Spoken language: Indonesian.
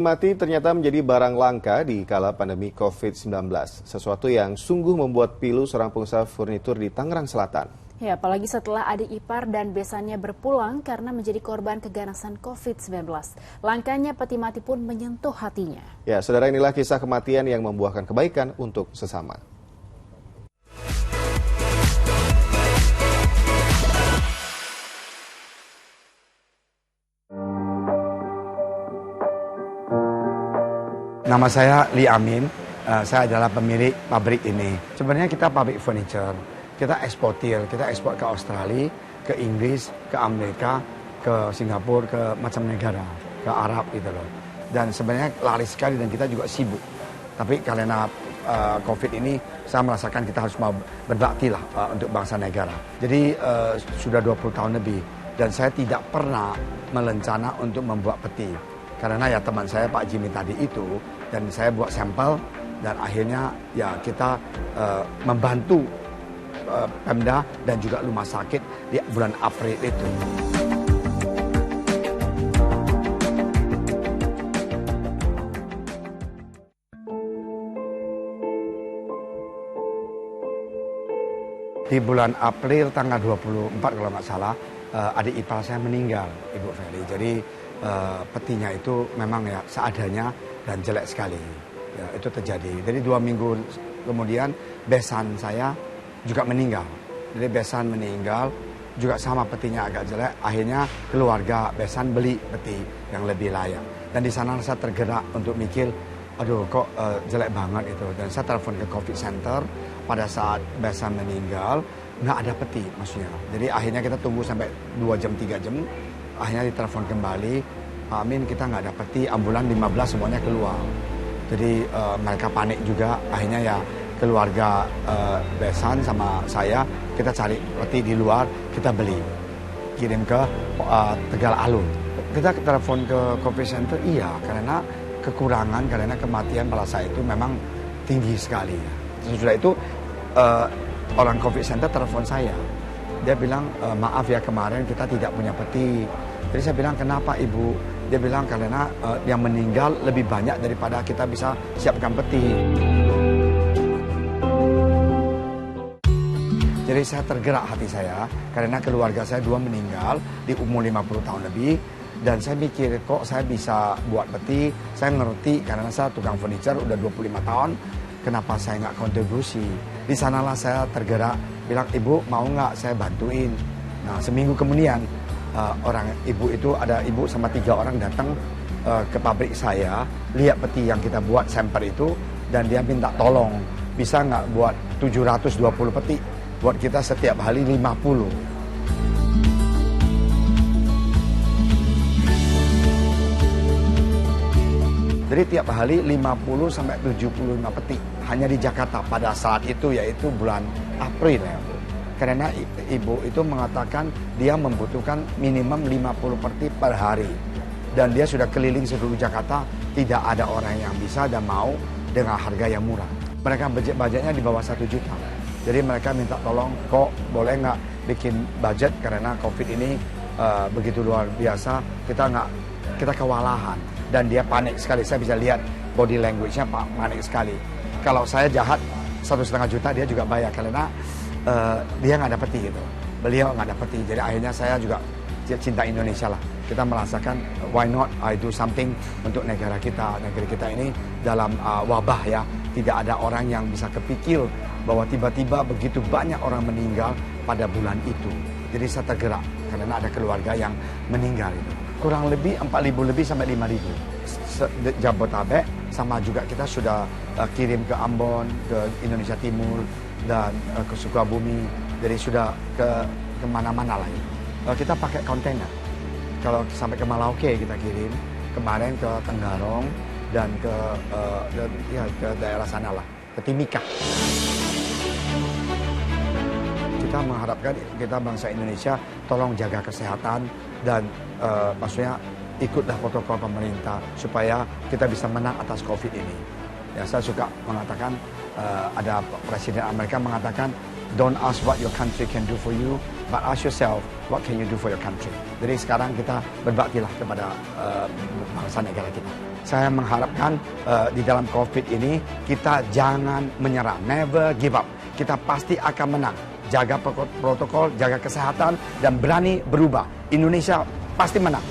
Mati ternyata menjadi barang langka di kala pandemi COVID-19. Sesuatu yang sungguh membuat pilu seorang pengusaha furnitur di Tangerang Selatan. Ya, apalagi setelah adik ipar dan besannya berpulang karena menjadi korban keganasan COVID-19. Langkanya peti mati pun menyentuh hatinya. Ya, saudara, inilah kisah kematian yang membuahkan kebaikan untuk sesama. Nama saya Li Amin, saya adalah pemilik pabrik ini. Sebenarnya kita pabrik furniture, kita ekspor ke Australia, ke Inggris, ke Amerika, ke Singapura, ke macam negara, ke Arab gitu loh. Dan sebenarnya laris sekali dan kita juga sibuk. Tapi karena COVID ini, saya merasakan kita harus mau berbakti lah untuk bangsa negara. Jadi sudah 20 tahun lebih dan saya tidak pernah merencana untuk membuat peti. Karena ya teman saya Pak Jimmy tadi itu, dan saya buat sampel, dan akhirnya ya kita membantu Pemda dan juga rumah sakit di bulan April itu. Di bulan April tanggal 24 kalau nggak salah, adik ipar saya meninggal, Ibu Feli. Jadi petinya itu memang ya seadanya dan jelek sekali. Ya, itu terjadi. Jadi 2 minggu kemudian besan saya juga meninggal. Jadi besan meninggal juga sama petinya agak jelek. Akhirnya keluarga besan beli peti yang lebih layak. Dan di sana saya tergerak untuk mikir, aduh kok jelek banget itu. Dan saya telepon ke COVID Center pada saat besan meninggal, nggak ada peti maksudnya. Jadi akhirnya kita tunggu sampai 2 jam 3 jam. Akhirnya ditelepon kembali, Pak Amin kita nggak ada peti, ambulan 15 semuanya keluar. Jadi mereka panik juga, akhirnya ya keluarga besan sama saya, kita cari peti di luar, kita beli. Kirim ke Tegal Alur. Kita telepon ke COVID Center, iya karena kekurangan, karena kematian pada saat itu memang tinggi sekali. Sesudah itu orang COVID Center telepon saya. Dia bilang, maaf ya kemarin kita tidak punya peti. Jadi saya bilang, kenapa ibu? Dia bilang, karena yang meninggal lebih banyak daripada kita bisa siapkan peti. Jadi saya tergerak hati saya, karena keluarga saya 2 meninggal di umur 50 tahun lebih. Dan saya mikir, kok saya bisa buat peti? Saya ngerti, karena saya tukang furniture udah 25 tahun. Kenapa saya nggak kontribusi? Di sanalah saya tergerak, bilang, ibu mau nggak saya bantuin? Nah, seminggu kemudian orang ibu itu, ada ibu sama 3 orang datang ke pabrik saya, lihat peti yang kita buat sampel itu, dan dia minta tolong, bisa nggak buat 720 peti, buat kita setiap hari 50. Jadi tiap hari 50 sampai 75 peti hanya di Jakarta pada saat itu, yaitu bulan April ya. Karena ibu itu mengatakan dia membutuhkan minimum 50 peti per hari. Dan dia sudah keliling seluruh Jakarta, tidak ada orang yang bisa dan mau dengan harga yang murah. Mereka budgetnya di bawah 1 juta. Jadi mereka minta tolong, kok boleh nggak bikin budget karena COVID ini begitu luar biasa, kita kewalahan. Dan dia panik sekali, saya bisa lihat body language-nya panik sekali. Kalau saya jahat 1,5 juta, dia juga bayar karena dia nggak ada peti gitu. Beliau nggak ada peti, jadi akhirnya saya juga cinta Indonesia lah. Kita merasakan why not I do something untuk negara kita. Negara kita ini dalam wabah ya, tidak ada orang yang bisa kepikir bahwa tiba-tiba begitu banyak orang meninggal pada bulan itu. Jadi saya tergerak karena ada keluarga yang meninggal itu. Kurang lebih 4.000 lebih sampai 5.000. Jabotabek sama juga kita sudah kirim ke Ambon, ke Indonesia Timur, dan ke Sukabumi. Jadi sudah ke mana-mana lah ya. Kita pakai kontainer. Kalau sampai ke Merauke kita kirim, kemarin ke Tenggarong dan ke daerah sana lah, ke Timika. Kita mengharapkan kita bangsa Indonesia tolong jaga kesehatan dan maksudnya ikutlah protokol pemerintah supaya kita bisa menang atas COVID ini. Ya, saya suka mengatakan ada Presiden Amerika mengatakan don't ask what your country can do for you, but ask yourself, what can you do for your country? Jadi sekarang kita berbaktilah kepada bangsa negara kita. Saya mengharapkan di dalam COVID ini kita jangan menyerah, never give up. Kita pasti akan menang. Jaga protokol, jaga kesehatan, dan berani berubah. Indonesia pasti menang.